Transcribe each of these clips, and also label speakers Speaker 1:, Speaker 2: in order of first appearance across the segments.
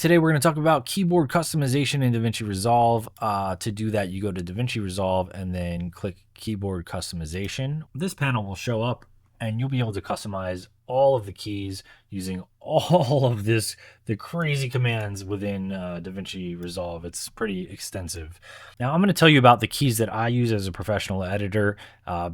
Speaker 1: Today we're going to talk about keyboard customization in DaVinci Resolve. To do that, you go to DaVinci Resolve and then click keyboard customization. This panel will show up and you'll be able to customize all of the keys using all of the crazy commands within DaVinci Resolve. It's pretty extensive. Now I'm going to tell you about the keys that I use as a professional editor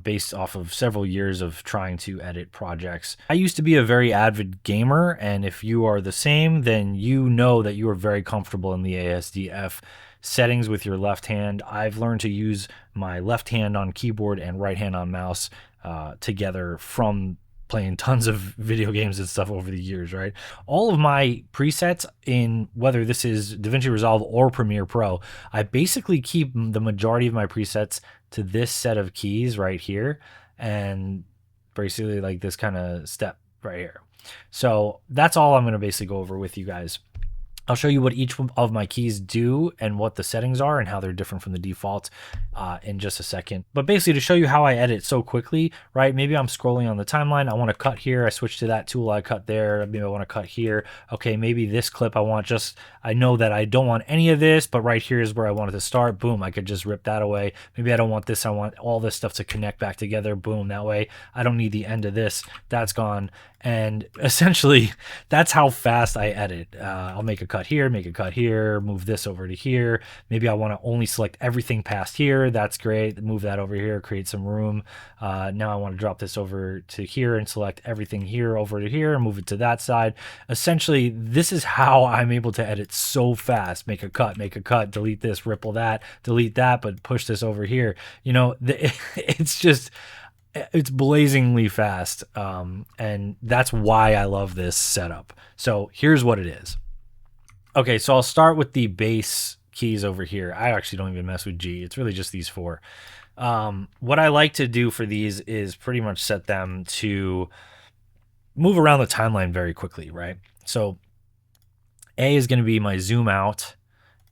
Speaker 1: based off of several years of trying to edit projects. I used to be a very avid gamer, and if you are the same, then you know that you are very comfortable in the ASDF settings with your left hand. I've learned to use my left hand on keyboard and right hand on mouse together from playing tons of video games and stuff over the years, right? All of my presets, in whether this is DaVinci Resolve or Premiere Pro, I basically keep the majority of my presets to this set of keys right here, and basically like this kind of step right here. So that's all I'm going to basically go over with you guys. I'll show you what each of my keys do and what the settings are and how they're different from the default in just a second. But basically, to show you how I edit so quickly, right? Maybe I'm scrolling on the timeline. I want to cut here. I switch to that tool. I cut there. Maybe I want to cut here. Okay, maybe this clip I know that I don't want any of this, but right here is where I want it to start. Boom, I could just rip that away. Maybe I don't want this. I want all this stuff to connect back together. Boom, that way I don't need the end of this. That's gone. And essentially, that's how fast I edit. I'll make a cut here, move this over to here. Maybe I want to only select everything past here. That's great. Move that over here, create some room. Now I want to drop this over to here and select everything here over to here and move it to that side. Essentially, this is how I'm able to edit so fast. Make a cut, delete this, ripple that, delete that, but push this over here. You know, it's blazingly fast, and that's why I love this setup. So here's what it is. Okay, so I'll start with the base keys over here. I actually don't even mess with G. It's really just these four. What I like to do for these is pretty much set them to move around the timeline very quickly, right? So A is going to be my zoom out.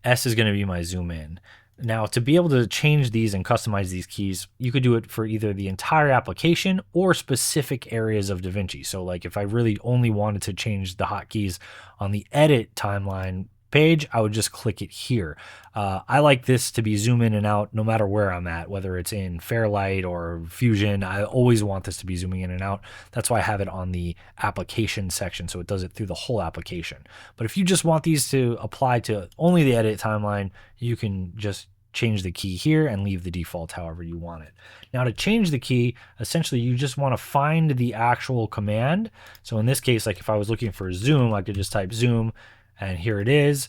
Speaker 1: S is going to be my zoom in. Now, to be able to change these and customize these keys, you could do it for either the entire application or specific areas of DaVinci. So like if I really only wanted to change the hotkeys on the edit timeline page, I would just click it here. I like this to be zoom in and out no matter where I'm at, whether it's in Fairlight or Fusion. I always want this to be zooming in and out. That's why I have it on the application section, so it does it through the whole application. But if you just want these to apply to only the edit timeline, you can just change the key here and leave the default however you want it. Now to change the key, essentially you just want to find the actual command. So in this case, like if I was looking for zoom, I could just type zoom, and here it is.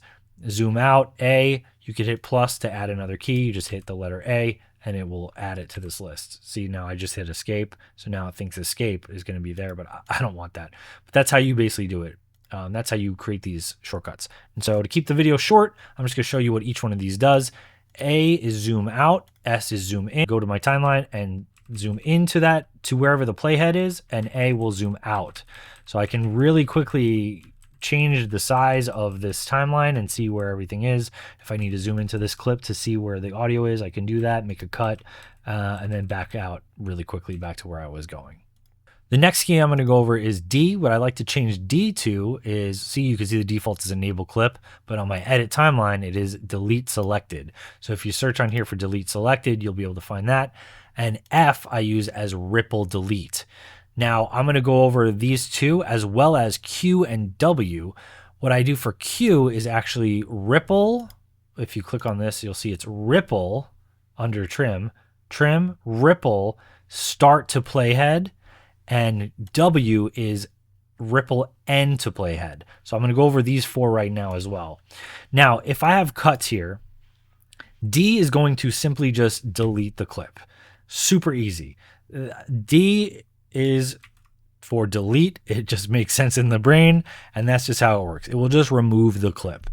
Speaker 1: Zoom out, A. You could hit plus to add another key. You just hit the letter A and it will add it to this list. See, now I just hit escape. So now it thinks escape is going to be there, but I don't want that. But that's how you basically do it. That's how you create these shortcuts. And so to keep the video short, I'm just going to show you what each one of these does. A is zoom out, S is zoom in. Go to my timeline and zoom into that to wherever the playhead is, and A will zoom out. So I can really quickly change the size of this timeline and see where everything is. If I need to zoom into this clip to see where the audio is, I can do that, make a cut, and then back out really quickly back to where I was going. The next key I'm going to go over is D. What I like to change D to is, see, you can see the default is enable clip, but on my edit timeline, it is delete selected. So if you search on here for delete selected, you'll be able to find that. And F I use as ripple delete. Now I'm going to go over these two as well as Q and W. What I do for Q is actually ripple. If you click on this, you'll see it's ripple under trim, ripple, start to playhead. And W is ripple end to playhead. So I'm going to go over these four right now as well. Now, if I have cuts here, D is going to simply just delete the clip. Super easy. D is for delete. It just makes sense in the brain, and that's just how it works. It will just remove the clip.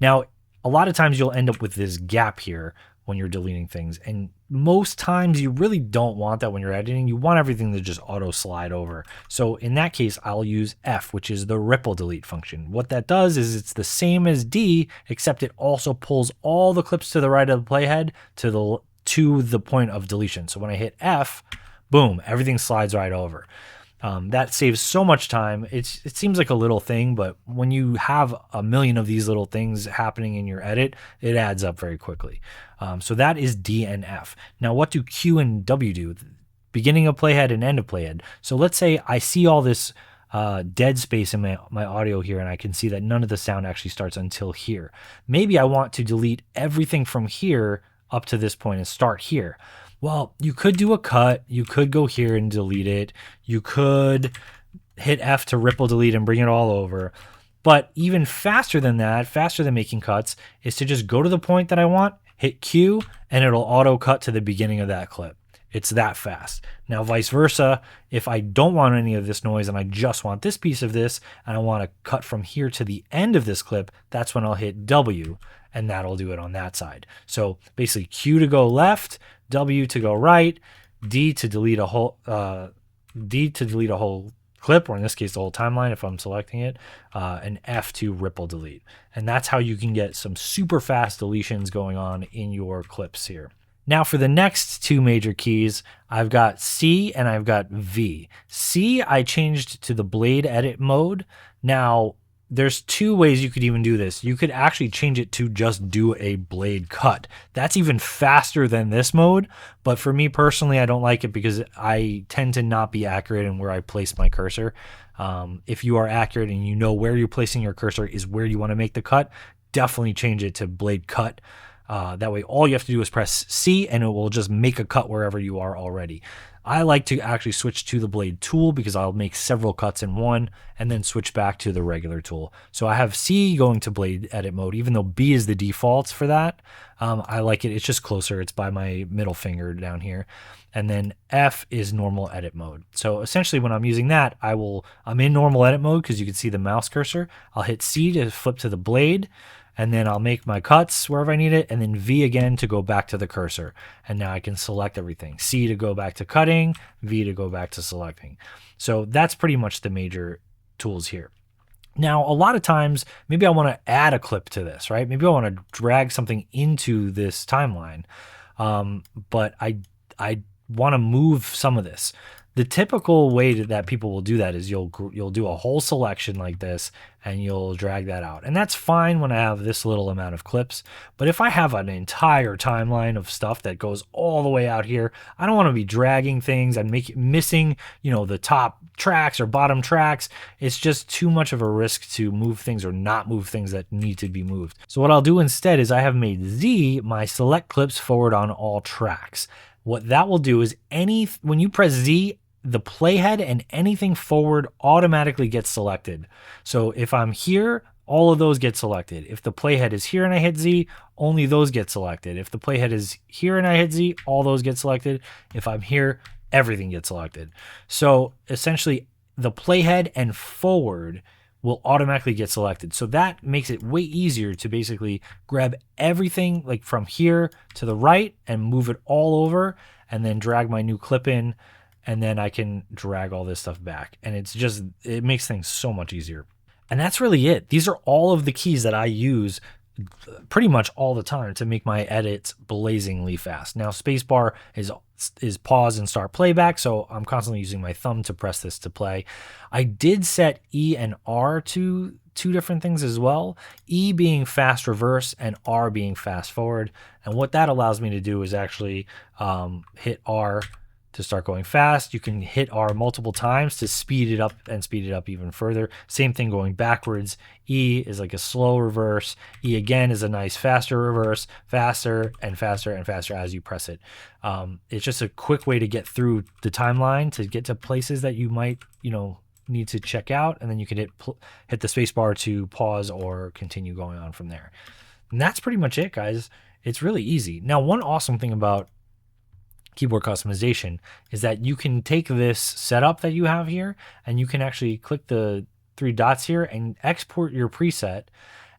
Speaker 1: Now, a lot of times you'll end up with this gap here when you're deleting things, and most times you really don't want that when you're editing. You want everything to just auto slide over. So in that case, I'll use F, which is the ripple delete function. What that does is it's the same as D, except it also pulls all the clips to the right of the playhead to the point of deletion. So when I hit F, boom, everything slides right over. That saves so much time. It seems like a little thing, but when you have a million of these little things happening in your edit, it adds up very quickly. So that is D and F. Now, what do Q and W do? Beginning of playhead and end of playhead. So let's say I see all this dead space in my audio here, and I can see that none of the sound actually starts until here. Maybe I want to delete everything from here up to this point and start here. Well, you could do a cut. You could go here and delete it. You could hit F to ripple delete and bring it all over. But even faster than that, faster than making cuts, is to just go to the point that I want, hit Q, and it'll auto cut to the beginning of that clip. It's that fast. Now, vice versa, if I don't want any of this noise and I just want this piece of this and I want to cut from here to the end of this clip, that's when I'll hit W, and that'll do it on that side. So basically Q to go left, W to go right, D to delete a whole clip, or in this case the whole timeline if I'm selecting it, and F to ripple delete. And that's how you can get some super fast deletions going on in your clips here. Now for the next two major keys, I've got C and I've got V. C I changed to the blade edit mode. Now there's two ways you could even do this. You could actually change it to just do a blade cut. That's even faster than this mode, but for me personally, I don't like it because I tend to not be accurate in where I place my cursor. If you are accurate and you know where you're placing your cursor is where you want to make the cut, definitely change it to blade cut. That way all you have to do is press C and it will just make a cut wherever you are already. I like to actually switch to the blade tool because I'll make several cuts in one and then switch back to the regular tool. So I have C going to blade edit mode, even though B is the default for that. I like it. It's just closer. It's by my middle finger down here. And then F is normal edit mode. So essentially when I'm using that, I'm in normal edit mode because you can see the mouse cursor. I'll hit C to flip to the blade, and then I'll make my cuts wherever I need it, and then V again to go back to the cursor. And now I can select everything. C to go back to cutting, V to go back to selecting. So that's pretty much the major tools here. Now, a lot of times, maybe I want to add a clip to this, right? Maybe I want to drag something into this timeline, but I want to move some of this. The typical way that people will do that is you'll do a whole selection like this and you'll drag that out. And that's fine when I have this little amount of clips. But if I have an entire timeline of stuff that goes all the way out here, I don't want to be dragging things and missing, the top tracks or bottom tracks. It's just too much of a risk to move things or not move things that need to be moved. So what I'll do instead is I have made Z my select clips forward on all tracks. What that will do is when you press Z, the playhead and anything forward automatically gets selected. So if I'm here, all of those get selected. If the playhead is here and I hit Z, only those get selected. If the playhead is here and I hit Z, all those get selected. If I'm here, everything gets selected. So essentially the playhead and forward will automatically get selected. So that makes it way easier to basically grab everything like from here to the right and move it all over and then drag my new clip in, and then I can drag all this stuff back. And it makes things so much easier. And that's really it. These are all of the keys that I use pretty much all the time to make my edits blazingly fast. Now, spacebar is pause and start playback, so I'm constantly using my thumb to press this to play. I did set E and R to two different things as well. E being fast reverse and R being fast forward. And what that allows me to do is actually hit R to start going fast. You can hit R multiple times to speed it up and speed it up even further. Same thing going backwards. E is like a slow reverse. E again is a nice faster reverse, faster and faster and faster as you press it. It's just a quick way to get through the timeline to get to places that you might, need to check out, and then you can hit the space bar to pause or continue going on from there. And that's pretty much it, guys. It's really easy. Now, one awesome thing about keyboard customization is that you can take this setup that you have here and you can actually click the three dots here and export your preset,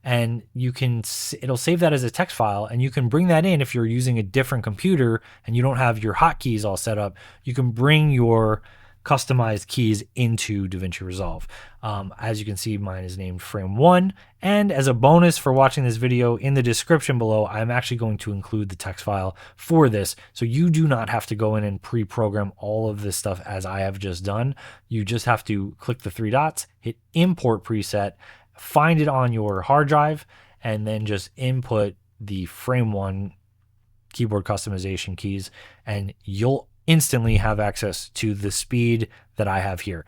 Speaker 1: and it'll save that as a text file, and you can bring that in if you're using a different computer and you don't have your hotkeys all set up. You can bring your customized keys into DaVinci Resolve. As you can see, mine is named Frame 1. And as a bonus for watching this video, in the description below, I'm actually going to include the text file for this. So you do not have to go in and pre-program all of this stuff as I have just done. You just have to click the 3 dots, hit import preset, find it on your hard drive, and then just input the Frame 1 keyboard customization keys, and you'll instantly have access to the speed that I have here.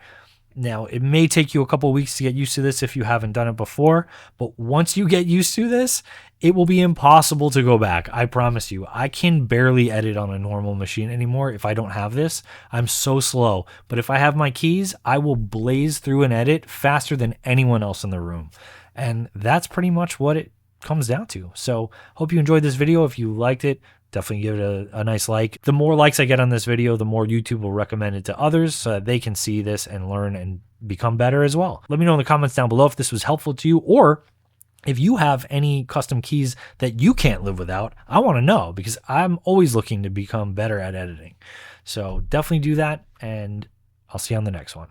Speaker 1: Now, it may take you a couple weeks to get used to this if you haven't done it before, but once you get used to this, it will be impossible to go back. I promise you. I can barely edit on a normal machine anymore if I don't have this. I'm so slow, but if I have my keys, I will blaze through an edit faster than anyone else in the room. And that's pretty much what it comes down to. So hope you enjoyed this video. If you liked it, definitely give it a nice like. The more likes I get on this video, the more YouTube will recommend it to others so that they can see this and learn and become better as well. Let me know in the comments down below if this was helpful to you, or if you have any custom keys that you can't live without. I want to know, because I'm always looking to become better at editing. So definitely do that, and I'll see you on the next one.